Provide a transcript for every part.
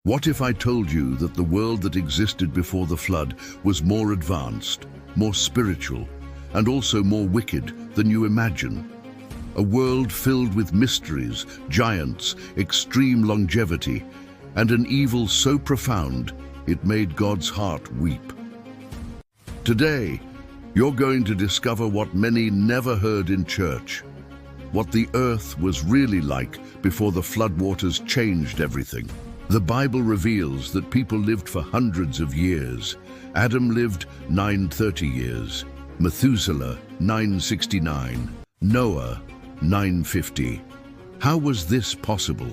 What if I told you that the world that existed before the flood was more advanced, more spiritual, and also more wicked than you imagine? A world filled with mysteries, giants, extreme longevity, and an evil so profound it made God's heart weep. Today, you're going to discover what many never heard in church, what the earth was really like before the floodwaters changed everything. The Bible reveals that people lived for hundreds of years. Adam lived 930 years, Methuselah 969, Noah 950. How was this possible?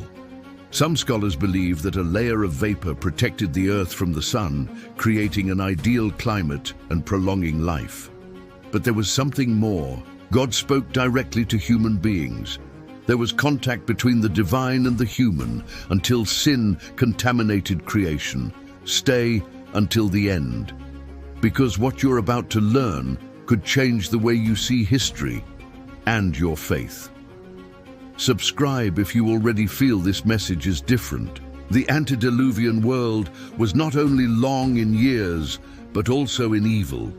Some scholars believe that a layer of vapor protected the earth from the sun, creating an ideal climate and prolonging life. But there was something more. God spoke directly to human beings. There was contact between the divine and the human until sin contaminated creation. Stay until the end, because what you're about to learn could change the way you see history and your faith. Subscribe if you already feel this message is different. The antediluvian world was not only long in years, but also in evil.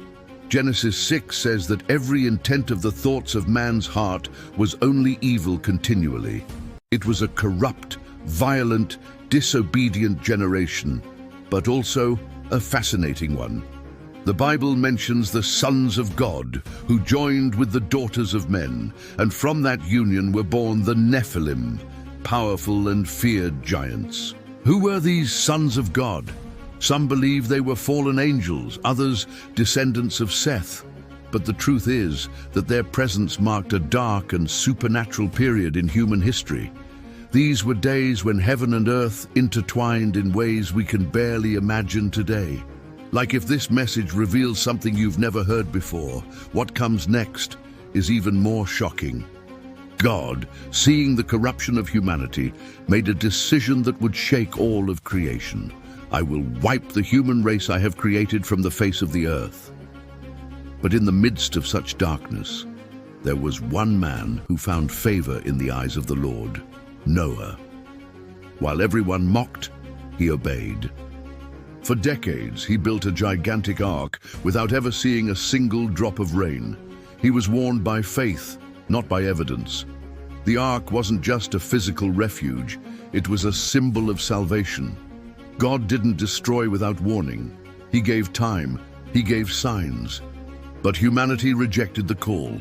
Genesis 6 says that every intent of the thoughts of man's heart was only evil continually. It was a corrupt, violent, disobedient generation, but also a fascinating one. The Bible mentions the sons of God who joined with the daughters of men, and from that union were born the Nephilim, powerful and feared giants. Who were these sons of God? Some believe they were fallen angels, others descendants of Seth. But the truth is that their presence marked a dark and supernatural period in human history. These were days when heaven and earth intertwined in ways we can barely imagine today. Like if this message reveals something you've never heard before, what comes next is even more shocking. God, seeing the corruption of humanity, made a decision that would shake all of creation. I will wipe the human race I have created from the face of the earth. But in the midst of such darkness, there was one man who found favor in the eyes of the Lord, Noah. While everyone mocked, he obeyed. For decades, he built a gigantic ark without ever seeing a single drop of rain. He was warned by faith, not by evidence. The ark wasn't just a physical refuge, it was a symbol of salvation. God didn't destroy without warning. He gave time, he gave signs. But humanity rejected the call.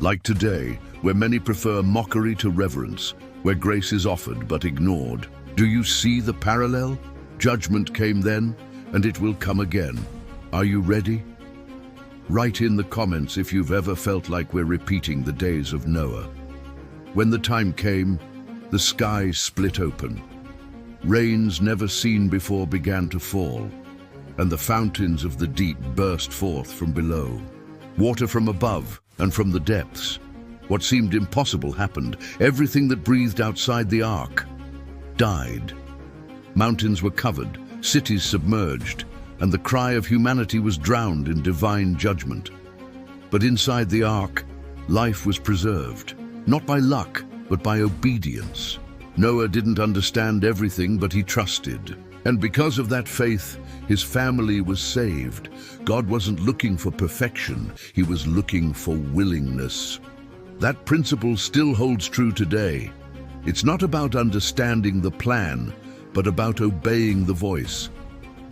Like today, where many prefer mockery to reverence, where grace is offered but ignored. Do you see the parallel? Judgment came then, and it will come again. Are you ready? Write in the comments if you've ever felt like we're repeating the days of Noah. When the time came, the sky split open. Rains never seen before began to fall, and the fountains of the deep burst forth from below. Water from above and from the depths. What seemed impossible happened. Everything that breathed outside the ark died. Mountains were covered, cities submerged, and the cry of humanity was drowned in divine judgment. But inside the ark, life was preserved, not by luck, but by obedience. Noah didn't understand everything, but he trusted. And because of that faith, his family was saved. God wasn't looking for perfection, he was looking for willingness. That principle still holds true today. It's not about understanding the plan, but about obeying the voice.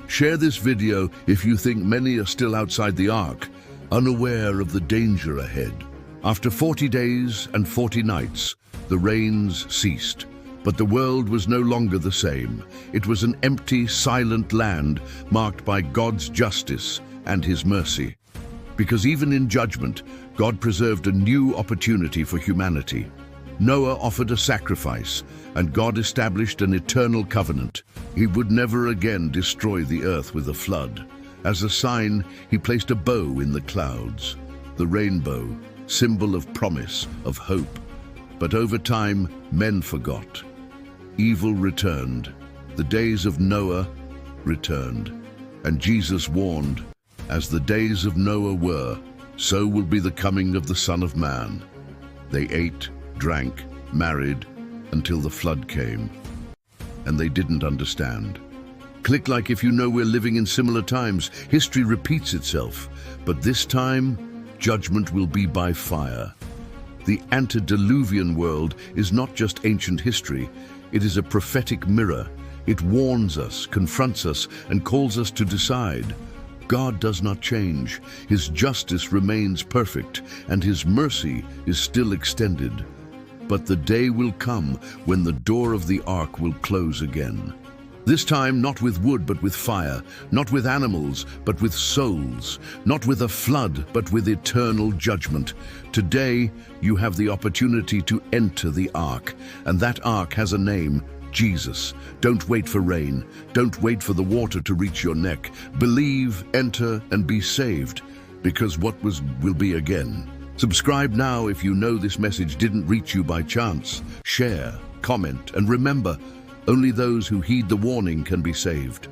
Share this video if you think many are still outside the ark, unaware of the danger ahead. After 40 days and 40 nights, the rains ceased. But the world was no longer the same. It was an empty, silent land marked by God's justice and his mercy. Because even in judgment, God preserved a new opportunity for humanity. Noah offered a sacrifice, and God established an eternal covenant. He would never again destroy the earth with a flood. As a sign, he placed a bow in the clouds, the rainbow, symbol of promise, of hope. But over time, men forgot. Evil returned. The days of Noah returned. And Jesus warned, as the days of Noah were, so will be the coming of the Son of Man. They ate, drank, married, until the flood came. And they didn't understand. Click like if you know we're living in similar times. History repeats itself, but this time, judgment will be by fire. The antediluvian world is not just ancient history, it is a prophetic mirror. It warns us, confronts us, and calls us to decide. God does not change. His justice remains perfect, and His mercy is still extended. But the day will come when the door of the ark will close again. This time not with wood but with fire, not with animals but with souls, not with a flood but with eternal judgment. Today you have the opportunity to enter the ark, and that ark has a name: Jesus. Don't wait for rain. Don't wait for the water to reach your neck. Believe, enter, and be saved, because what was will be again. Subscribe now if you know this message didn't reach you by chance. Share, comment, and remember, only those who heed the warning can be saved.